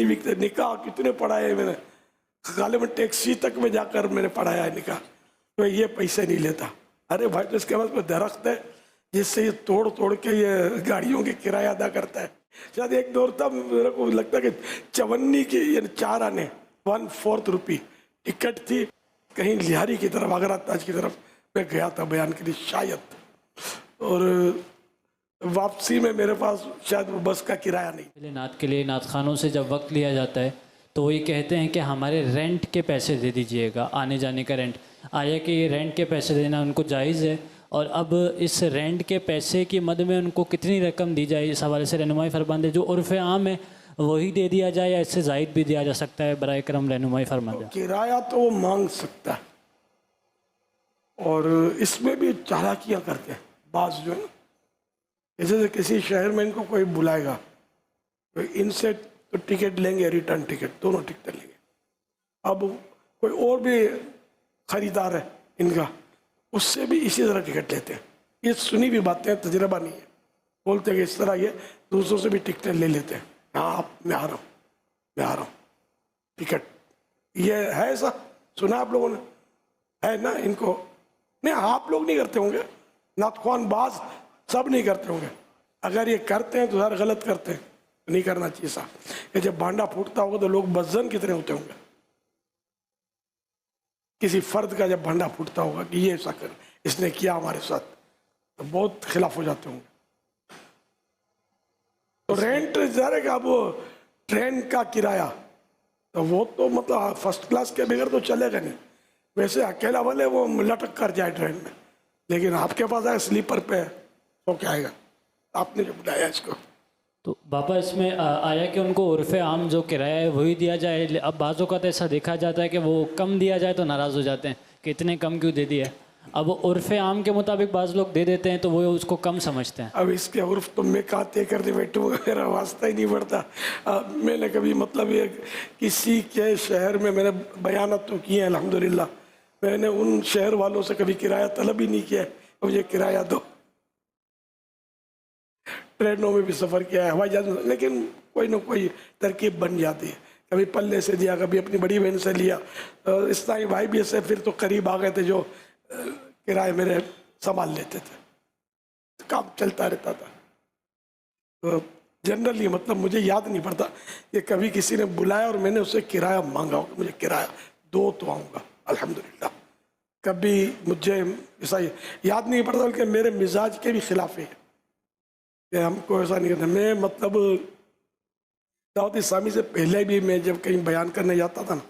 नहीं बिकते। निकाह कितने पढ़ाए मैंने, गालिबन टैक्सी तक में जाकर मैंने पढ़ाया है निकाह, तो ये पैसे नहीं लेता। अरे भाई तो इसके पास कोई दरख्त है जिससे ये तोड़ तोड़ के ये गाड़ियों के किराया अदा करता है। शायद एक दौर था मेरे को लगता है कि 54 की 4 आने 1/4 रुपये टिकट थी, कहीं लिहारी की तरफ आगरा ताज की तरफ मैं गया था बयान के लिए शायद, और वापसी में मेरे पास शायद वो बस का किराया नहीं। नात के लिए नात खानों से जब वक्त लिया जाता है तो वो ये कहते हैं कि हमारे रेंट के पैसे दे दीजिएगा, आने जाने का रेंट। आया कि ये रेंट के पैसे देना उनको जायज़ है, और अब इस रेंट के पैसे की मद में उनको कितनी रकम दी जाए, इस हवाले से रहनुमाई फरमान दे। जो उर्फ़ आम है वही दे दिया जाए या इससे ज़ायद भी दिया जा सकता है, बराए करम रहनुमाई फरमा दे। किराया तो वो मांग सकता है, और इसमें भी चालाकियाँ करते हैं बाज जो है, जैसे किसी शहर में इनको कोई बुलाएगा तो इनसे तो टिकट लेंगे, रिटर्न टिकट, दोनों टिकट लेंगे। अब कोई और भी खरीदार है इनका, उससे भी इसी तरह टिकट लेते हैं। ये सुनी भी बातें, तजर्बा नहीं है, बोलते हैं कि इस तरह ये दूसरों से भी टिकट ले लेते हैं। हाँ आप, मैं आ रहा हूँ टिकट, ये है ऐसा सुना आप लोगों ने, है ना इनको? नहीं आप लोग नहीं करते होंगे, नातख्वान बाज सब नहीं करते होंगे। अगर ये करते हैं तो सारे गलत करते हैं, नहीं करना चाहिए साहब। ये जब भांडा फूटता होगा तो लोग बज़न कितने होते होंगे, किसी फर्द का जब भांडा फूटता होगा कि ये ऐसा कर, इसने किया हमारे साथ, तो बहुत खिलाफ हो जाते होंगे। तो रेंट ज़रा का वो ट्रेन का किराया तो वो तो मतलब फर्स्ट क्लास के बगैर तो चलेगा नहीं। वैसे अकेला वाले वो लटक कर जाए ट्रेन में, लेकिन आपके पास आए स्लीपर पे तो क्या आएगा, आपने जो बुलाया इसको। तो बाबा इसमें आया कि उनको उर्फ़ आम जो किराया है वही दिया जाए। अब बाज़ों का तो ऐसा देखा जाता है कि वो कम दिया जाए तो नाराज़ हो जाते हैं कि इतने कम क्यों दे दिया। अब उर्फ़ आम के मुताबिक बाज़ लोग दे देते हैं तो वो उसको कम समझते हैं। अब इसके उर्फ तो मैं कहाँ तय करते बैठूँगा, मेरा वास्ता ही नहीं बढ़ता। मैंने कभी मतलब ये किसी के शहर में मैंने बयानत तो किए हैं अल्हम्दुलिल्लाह, मैंने उन शहर वालों से कभी किराया तलब ही नहीं किया मुझे किराया दो। ट्रेनों में भी सफ़र किया है, हवाई जहाज में, लेकिन कोई ना कोई तरकीब बन जाती है। कभी पल्ले से दिया, कभी अपनी बड़ी बहन से लिया, इस्लामी भाई भी ऐसे फिर तो करीब आ गए थे जो किराए मेरे संभाल लेते थे, तो काम चलता रहता था। तो जनरली मतलब मुझे याद नहीं पड़ता कि कभी किसी ने बुलाया और मैंने उससे किराया मांगा हो, मुझे किराया दो तो आऊँगा अल्हम्दुलिल्लाह। कभी मुझे ऐसा याद नहीं पड़ता, बल्कि मेरे मिजाज के भी खिलाफ है कि हमको ऐसा नहीं करता। मैं मतलब दावत इस्लामी से पहले भी मैं जब कहीं बयान करने जाता था ना,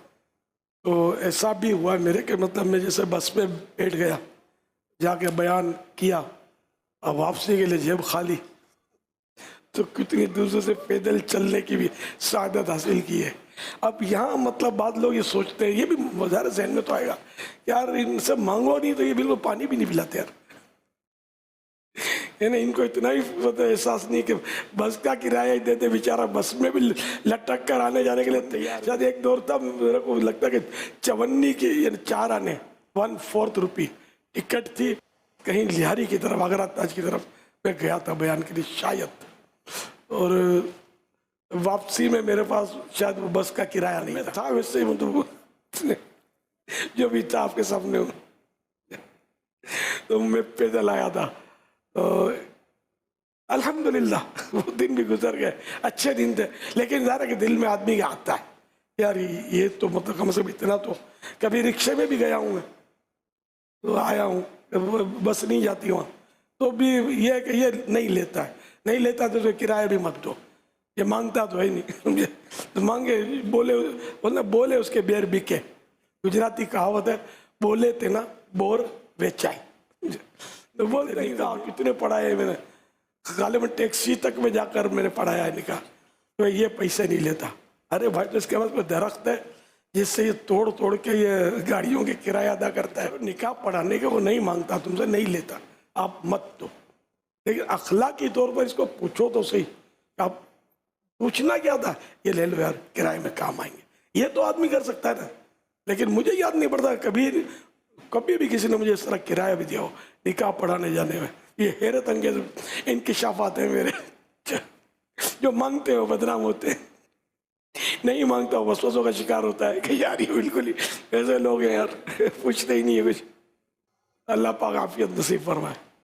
तो ऐसा भी हुआ मेरे के मतलब मैं जैसे बस में बैठ गया, जाके बयान किया, अब वापसी के लिए जेब खाली, तो कितनी दूर से पैदल चलने की भी सादत हासिल की है। अब यहाँ मतलब बाद लोग ये सोचते हैं, ये भी ज़ाहिर जहन में तो आएगा यार इनसे मांगो नहीं तो ये बिल्कुल पानी भी नहीं पिलाते यार, है ना। इनको इतना ही एहसास नहीं कि बस का किराया ही देते, बेचारा बस में भी लटक कर आने जाने के लिए तैयार। शायद एक दौर था मेरे को लगता है कि 54 की 4 आने 1/4 रुपये टिकट थी, कहीं लिहारी की तरफ आगरा ताज की तरफ मैं गया था बयान के लिए शायद, और वापसी में मेरे पास शायद वो बस का किराया नहीं था। वैसे ही मतलब जो भी था आपके सामने, तो मैं पैदल आया था। तो अल्हम्दुलिल्लाह वो दिन भी गुजर गए, अच्छे दिन थे, लेकिन ज़रा कि दिल में आदमी का आता है यार ये तो मतलब कम से कम इतना तो। कभी रिक्शे में भी गया हूँ मैं, तो आया हूँ, बस नहीं जाती वहाँ, तो भी ये कि ये नहीं लेता है, नहीं लेता तो किराया भी मत दो, ये मांगता तो है नहीं तो मांगे बोले उसके बेर बिके, गुजराती कहावत है, बोले थे ना बोर बेचाई। तो बोले नहीं कहा कितने पढ़ाए मैंने, गालिबन टैक्सी तक में जाकर मैंने पढ़ाया है निकाह, तो ये पैसे नहीं लेता। अरे भाई तो इसके पास कोई दरख्त है जिससे ये तोड़ तोड़ के ये गाड़ियों के किराया अदा करता है। निकाह पढ़ाने के वो नहीं मांगता तुमसे, नहीं लेता, आप मत दो, लेकिन अखलाकी तौर पर इसको पूछो तो सही। आप पूछना क्या था, ये ले लो यार किराए में काम आएंगे, ये तो आदमी कर सकता है ना। लेकिन मुझे याद नहीं पड़ता कभी भी किसी ने मुझे इस तरह किराया भी दिया हो निकाह पढ़ाने जाने में। ये हैरत अंगेज इंकिशाफात हैं मेरे जो मांगते हो बदनाम होते हैं। नहीं मांगता वसवसों का शिकार होता है कि यार ये बिल्कुल ही ऐसे लोग हैं यार, पूछते ही नहीं है कुछ। अल्लाह पाक आफियत नसीब फरमाए।